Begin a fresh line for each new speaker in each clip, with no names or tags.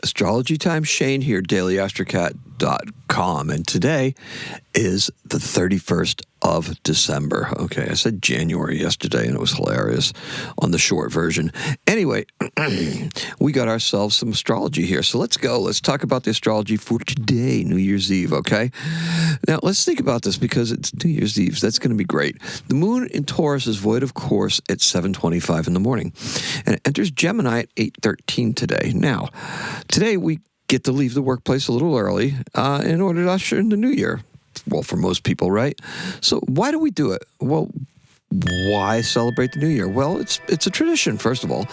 Astrology time, Shane here, daily-astrocat.com, and today is the 31st of December. Okay, I said January yesterday, and it was hilarious on the short version. Anyway, we got ourselves some astrology here, so let's go. Let's talk about the astrology for today, New Year's Eve, okay? Now, let's think about this because it's New Year's Eve. That's going to be great. The moon in Taurus is void of course at 7:25 in the morning, and it enters Gemini at 8:13 today. Now, today we get to leave the workplace a little early in order to usher in the new year. Well, for most people, right? So why do we do it? Well, why celebrate the new year? Well, it's a tradition, first of all,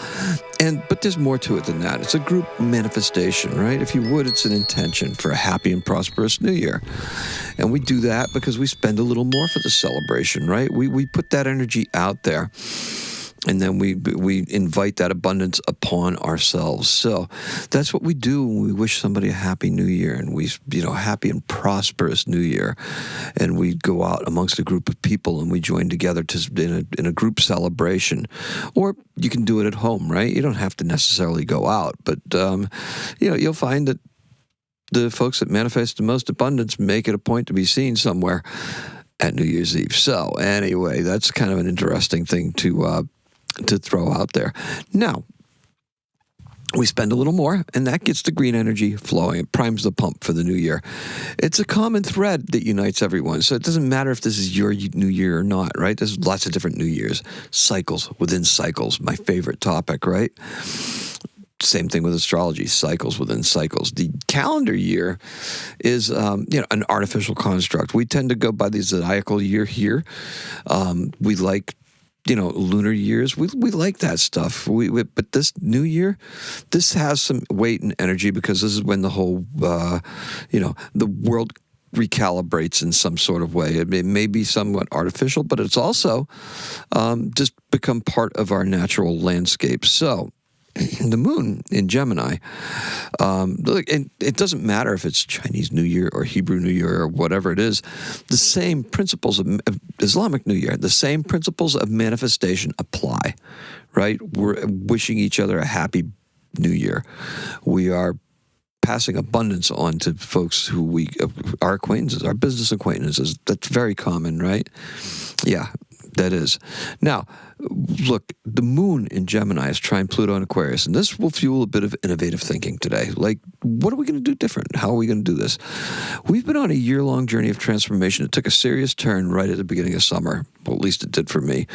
but there's more to it than that. It's a group manifestation, right? If you would, it's an intention for a happy and prosperous new year. And we do that because we spend a little more for the celebration, right? We put that energy out there. And then we invite that abundance upon ourselves. So that's what we do when we wish somebody a happy new year, and happy and prosperous new year. And we go out amongst a group of people and we join together in a group celebration. Or you can do it at home, right? You don't have to necessarily go out, but you'll find that the folks that manifest the most abundance make it a point to be seen somewhere at New Year's Eve. So anyway, that's kind of an interesting thing to throw out there. Now, we spend a little more, and that gets the green energy flowing. It primes the pump for the new year. It's a common thread that unites everyone. So it doesn't matter if this is your new year or not, right? There's lots of different new years. Cycles within cycles, my favorite topic, right? Same thing with astrology, cycles within cycles. The calendar year is, an artificial construct. We tend to go by the zodiacal year here. We like lunar years. We like that stuff. But this new year, this has some weight and energy because this is when the whole, the world recalibrates in some sort of way. It may be somewhat artificial, but it's also just become part of our natural landscape. So, the moon in Gemini, and it doesn't matter if it's Chinese New Year or Hebrew New Year or whatever it is, the same principles of Islamic New Year, the same principles of manifestation apply, right? We're wishing each other a happy New Year. We are passing abundance on to folks who our acquaintances, our business acquaintances. That's very common, right? Yeah. That is. Now, look, the moon in Gemini is trine Pluto and Aquarius, and this will fuel a bit of innovative thinking today. Like, what are we going to do different? How are we going to do this? We've been on a year-long journey of transformation. It took a serious turn right at the beginning of summer. Well, at least it did for me.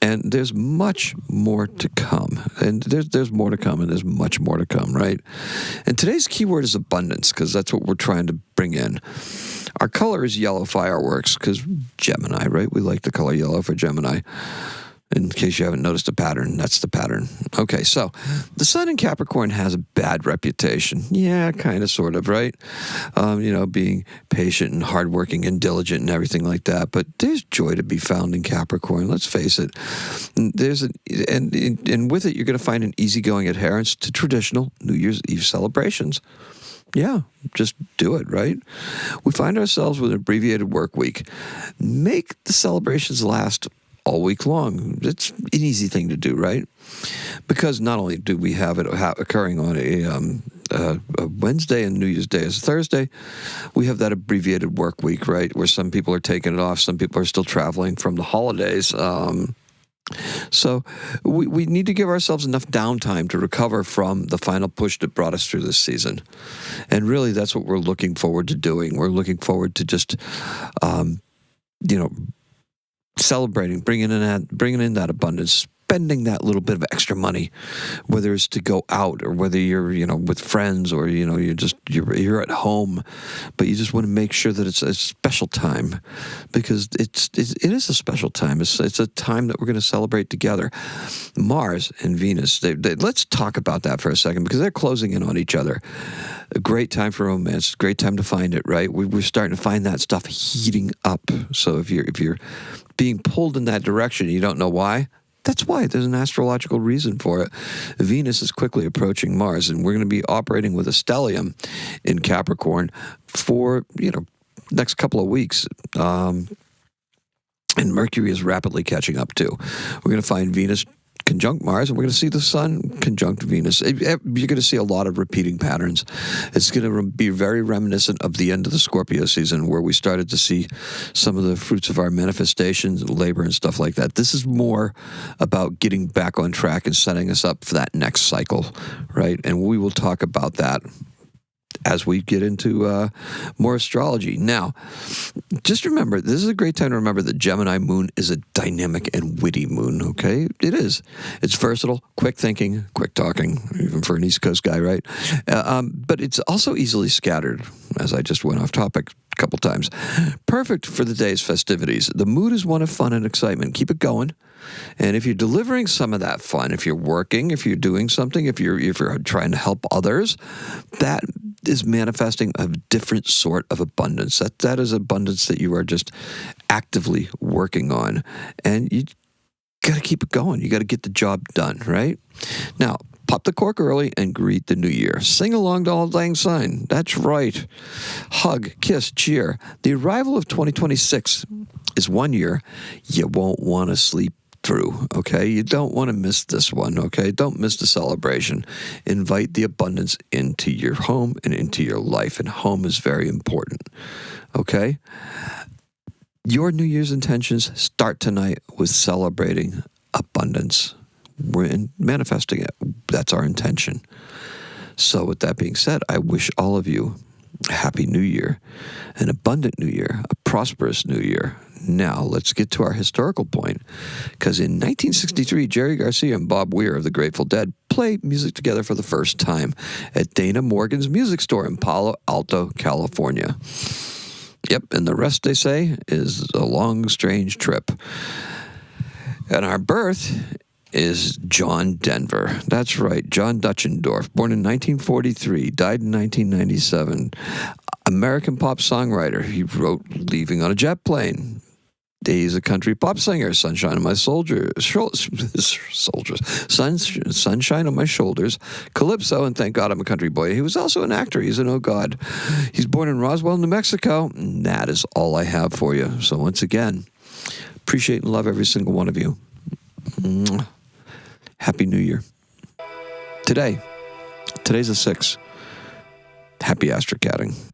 And there's much more to come. And there's more to come, and there's much more to come, right? And today's keyword is abundance, because that's what we're trying to bring in. Our color is yellow fireworks, because Gemini, right? We like the color yellow for Gemini. In case you haven't noticed a pattern, that's the pattern. Okay, so the sun in Capricorn has a bad reputation. Yeah, kind of, sort of, right? Being patient and hardworking and diligent and everything like that. But there's joy to be found in Capricorn. Let's face it. And with it, you're going to find an easygoing adherence to traditional New Year's Eve celebrations. Yeah, just do it, right? We find ourselves with an abbreviated work week. Make the celebrations last all week long. It's an easy thing to do, right? Because not only do we have it occurring on a Wednesday and New Year's Day is Thursday, we have that abbreviated work week, right? Where some people are taking it off, some people are still traveling from the holidays. So we need to give ourselves enough downtime to recover from the final push that brought us through this season. And really, that's what we're looking forward to doing. We're looking forward to just, celebrating, bringing in that abundance, spending that little bit of extra money, whether it's to go out or whether you're, with friends or, you're at home, but you just want to make sure that it's a special time because it is a special time. It's a time that we're going to celebrate together. Mars and Venus, let's talk about that for a second because they're closing in on each other. A great time for romance, great time to find it, right? We're starting to find that stuff heating up. So if you're being pulled in that direction, you don't know why, that's why. There's an astrological reason for it. Venus is quickly approaching Mars, and we're going to be operating with a stellium in Capricorn for, next couple of weeks. And Mercury is rapidly catching up, too. We're going to find Venus conjunct Mars, and we're going to see the Sun conjunct Venus. You're going to see a lot of repeating patterns. It's going to be very reminiscent of the end of the Scorpio season, where we started to see some of the fruits of our manifestations, labor, and stuff like that. This is more about getting back on track and setting us up for that next cycle, right? And we will talk about that as we get into more astrology. Now, just remember, this is a great time to remember that Gemini moon is a dynamic and witty moon, okay? It is. It's versatile, quick thinking, quick talking, even for an East Coast guy, right? But it's also easily scattered, as I just went off topic a couple times. Perfect for the day's festivities. The mood is one of fun and excitement. Keep it going. And if you're delivering some of that fun, if you're working, if you're doing something, if you're trying to help others, that is manifesting a different sort of abundance. That is abundance that you are just actively working on. And you got to keep it going. You got to get the job done, right? Now, pop the cork early and greet the new year. Sing along to Auld Lang Syne. That's right. Hug, kiss, cheer. The arrival of 2026 is 1 year you won't want to sleep through, okay? You don't want to miss this one, okay? Don't miss the celebration. Invite the abundance into your home and into your life, and home is very important, okay? Your New Year's intentions start tonight with celebrating abundance. We're manifesting it. That's our intention. So with that being said, I wish all of you a happy new year, an abundant new year, a prosperous new year. Now, let's get to our historical point, because in 1963, Jerry Garcia and Bob Weir of the Grateful Dead played music together for the first time at Dana Morgan's Music Store in Palo Alto, California. Yep, and the rest, they say, is a long, strange trip. And our birth is John Denver. That's right, John Deutschendorf, born in 1943, died in 1997. American pop songwriter. He wrote Leaving on a Jet Plane. He's a country pop singer. Sunshine on my soldiers, Sunshine on my shoulders, Calypso, and Thank God I'm a Country Boy. He was also an actor. He's an Oh God. He's born in Roswell, New Mexico. And that is all I have for you. So once again, appreciate and love every single one of you. Happy New Year. Today's the 6th. Happy astrocatting.